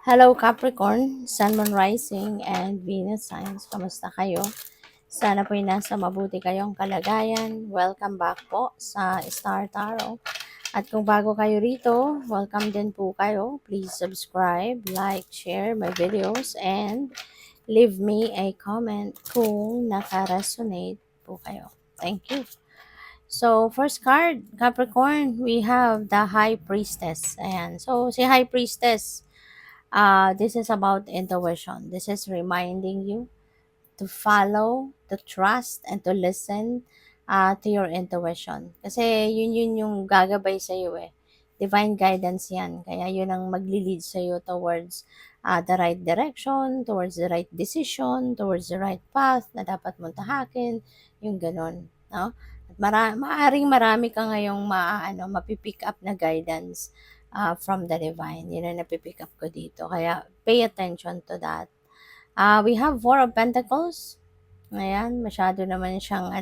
Hello Capricorn, Sun, Moon Rising, and Venus Signs. Kamusta kayo? Sana po'y nasa mabuti kayong kalagayan. Welcome back po sa Star Tarot. At kung bago kayo rito, welcome din po kayo. Please subscribe, like, share my videos, and leave me a comment kung naka-resonate po kayo. Thank you. So, first card, Capricorn, we have the High Priestess. Ayan. So, si High Priestess, this is about intuition. This is reminding you to follow, to trust, and to listen to your intuition. Kasi yun yung gagabay sa iyo eh. Divine guidance yan. Kaya yun ang magli-lead sa iyo towards the right direction, towards the right decision, towards the right path na dapat mong tahakin, yung ganun. No? At maaring marami ka ngayong mapipick up na guidance from the divine. Yun ang napipick up ko dito. Kaya pay attention to that. We have Four of Pentacles. Ayan, masyado naman siyang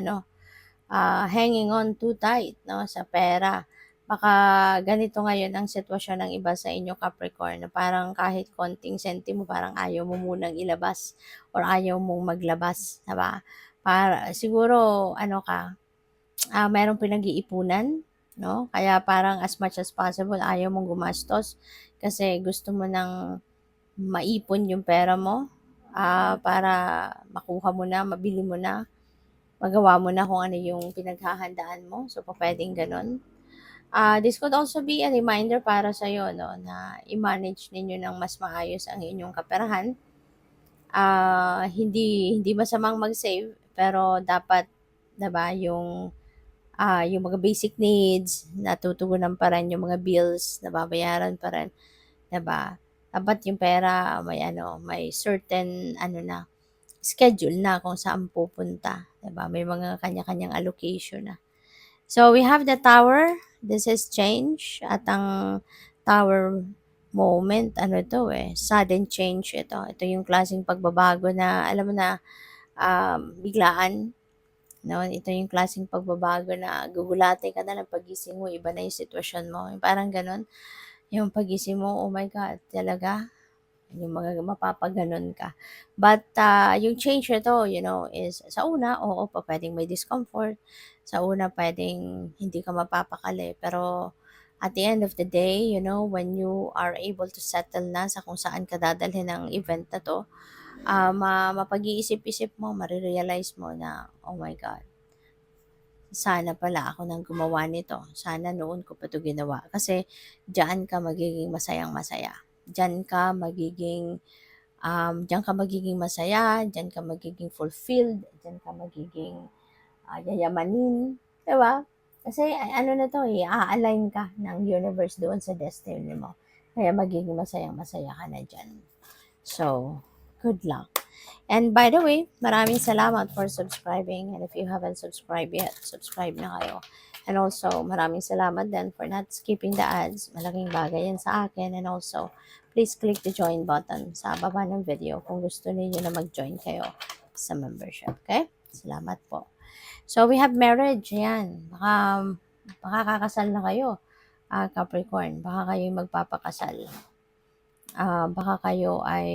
hanging on too tight no, sa pera. Baka ganito ngayon ang sitwasyon ng iba sa inyo Capricorn na parang kahit konting sentimo parang ayaw mo munang ilabas or ayaw mong maglabas, diba? Para siguro mayroong pinag-iipunan, no? Kaya parang as much as possible ayaw mong gumastos kasi gusto mo nang maipon yung pera mo para makuha mo na, mabili mo na, magawa mo na kung ano yung pinaghahandaan mo. So, pwedeng ganun. This could also be a reminder para sa iyo no, na i-manage ninyo ng mas maayos ang inyong kaperahan. Hindi masamang mag-save, pero dapat 'di ba, yung mga basic needs natutugunan pa rin, yung mga bills nababayaran pa rin, 'di ba? Dapat yung pera may certain na schedule na kung saan pupunta, 'di ba? May mga kanya-kanyang allocation na. So we have the tower. This is change at ang tower moment sudden change ito. Ito yung klaseng pagbabago na alam mo na biglaan, no? Ito yung klaseng pagbabago na gugulatin ka na ng pagising mo, iba na yung sitwasyon mo. Yung parang ganun, yung pagising mo, oh my God, talaga? Yung mga mapapaganon ka. But yung change nito, is sa una, oo, pwedeng may discomfort. Sa una, pwedeng hindi ka mapapakali. Pero at the end of the day, when you are able to settle na sa kung saan ka dadalhin ng event na to, mapag-iisip-isip mo, marirealize mo na, oh my God, sana pala ako nang gumawa nito. Sana noon ko pa 'to ginawa. Kasi diyan ka magiging masayang-masaya. Diyan ka magiging masaya, diyan ka magiging fulfilled, diyan ka magiging yayamanin, 'di ba? Kasi ano na 'to eh, a-align ka ng universe doon sa destiny mo. Kaya magiging masayang-masaya ka na diyan. So, good luck. And by the way, maraming salamat for subscribing. And if you haven't subscribed yet, subscribe na kayo. And also, maraming salamat din for not skipping the ads. Malaking bagay yan sa akin. And also, please click the join button sa baba ng video kung gusto niyo na mag-join kayo sa membership. Okay? Salamat po. So, we have marriage. Yan. Baka kakasal na kayo, Capricorn. Baka kayo magpapakasal. Baka kayo ay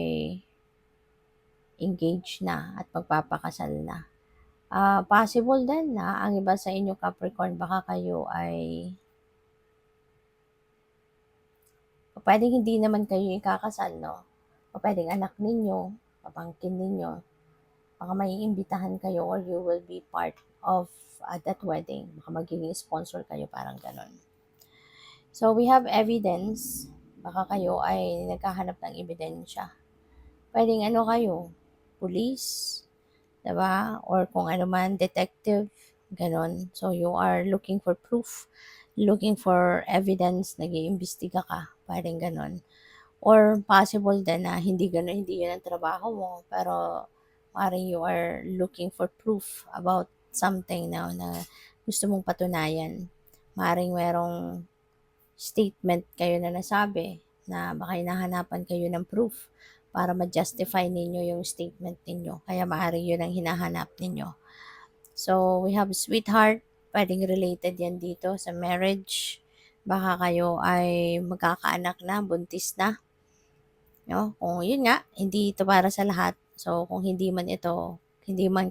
engaged na at magpapakasal na. Possible din na ang iba sa inyo Capricorn, baka kayo ay pwedeng hindi naman kayo ikakasal, no? O pwedeng anak ninyo, pamangkin ninyo, baka may imbitahan kayo or you will be part of that wedding. Baka magiging sponsor kayo, parang ganon. So, we have evidence. Baka kayo ay naghahanap ng ebidensya. Pwedeng kayo, police, diba? Or kung ano man, detective, ganon. So, you are looking for proof, looking for evidence, nag-iimbestiga ka, parang ganon. Or possible din na hindi ganon, hindi yun ang trabaho mo, pero parang you are looking for proof about something na gusto mong patunayan. Maring merong statement kayo na nasabi na baka hinahanapan kayo ng proof para ma-justify ninyo yung statement ninyo. Kaya maaaring yun ang hinahanap ninyo. So, we have sweetheart. Pwedeng related yan dito sa marriage. Baka kayo ay magkakaanak na, buntis na. No? Kung yun nga, hindi ito para sa lahat. So, kung hindi man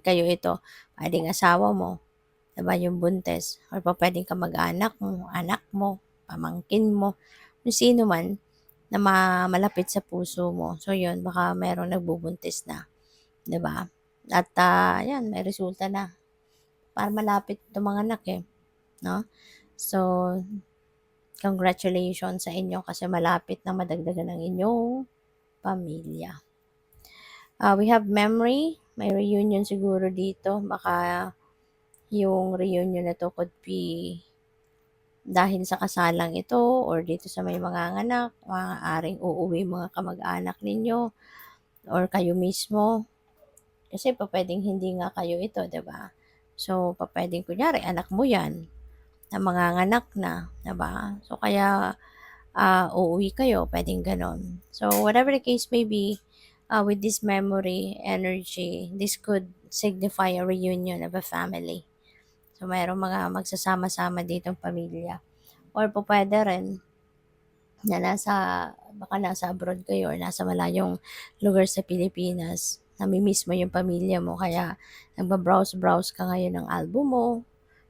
kayo ito, pwedeng asawa mo, diba, yung buntis, or pa pwedeng kamag-anak mo, anak mo, pamangkin mo, kung sino man na malapit sa puso mo. So, yun, baka merong nagbubuntis na, diba? At, yan, may resulta na. Para malapit itong mga anak eh, no? So, congratulations sa inyo kasi malapit na madagdagan ng inyong pamilya. We have memory. May reunion siguro dito. Baka yung reunion na to could be dahil sa kasalang ito or dito sa may mga anak, maaaring uuwi mga kamag-anak ninyo or kayo mismo. Kasi pwedeng hindi nga kayo ito, 'di ba? So, pwedeng kunyari anak mo 'yan na manganganak na, 'di ba? So, kaya uuwi kayo, pwedeng gano'n. So, whatever the case may be, with this memory, energy, this could signify a reunion of a family. So, mayroong mga magsasama-sama ditong pamilya. Or po pwede rin na baka nasa abroad kayo or nasa malayong lugar sa Pilipinas, nami-miss mo yung pamilya mo, kaya nagba-browse-browse ka ngayon ng album mo,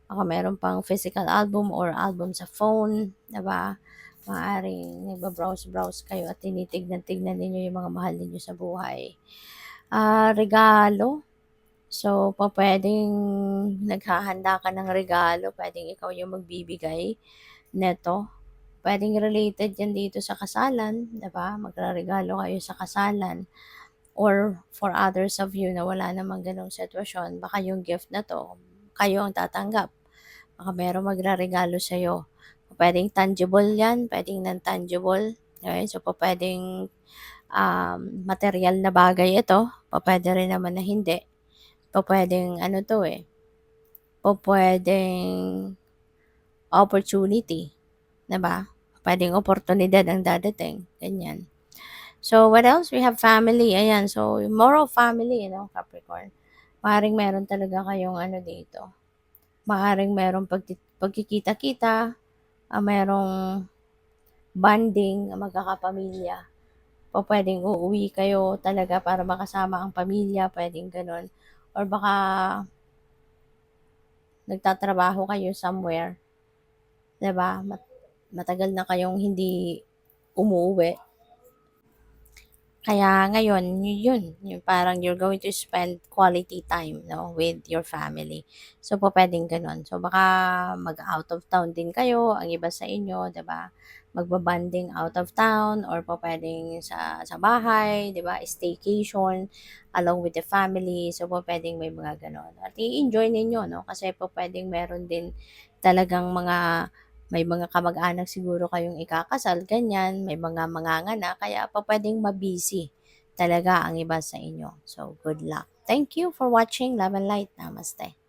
baka meron pang physical album or album sa phone, 'di ba? Maaaring nagba-browse-browse kayo at tinitignan-tignan ninyo yung mga mahal ninyo sa buhay. Regalo. So, puwedeng naghahanda ka ng regalo, puwedeng ikaw yung magbibigay neto. Puwedeng related yan dito sa kasalan, 'di ba? Magreregalo kayo sa kasalan or for others of you na wala namang gano'ng sitwasyon, baka yung gift na 'to, kayo ang tatanggap. Baka merong magreregalo sa'yo. Puwedeng tangible yan, puwedeng non-tangible, okey? So, pupuwedeng, materyal na bagay ito, pupuwede rin naman na hindi. Pupuwedeng ano 'to, pupuwedeng opportunity, 'di ba? Puwedeng oportunidad ang dadating, ganyan. So, what else? We have family, ayan. So, more of family, Capricorn. Maaaring meron talaga kayong ano dito, maaaring merong pagkikita-kita, merong bonding ang magkakapamilya. Pupuwedeng uuwi kayo talaga para makasama ang pamilya, puwedeng gano'n. Or baka nagtatrabaho kayo somewhere, 'di ba? Matagal na kayong hindi umuuwi. Kaya ngayon, yun, yung parang you're going to spend quality time, no, with your family. So, pupuwedeng gano'n. So, baka mag-out of town din kayo, ang iba sa inyo, 'di ba? Magba-bonding out of town or pupuwedeng sa bahay, 'di ba, staycation along with the family. So, pupuwedeng may mga gano'n at i-enjoy ninyo, 'no, kasi pupuwedeng meron din talagang may mga kamag-anak siguro kayong ikakasal, ganyan, may mga manganganak, kaya pupuwedeng ma-busy talaga ang iba sa inyo. So, good luck. Thank you for watching. Love and light. Namaste.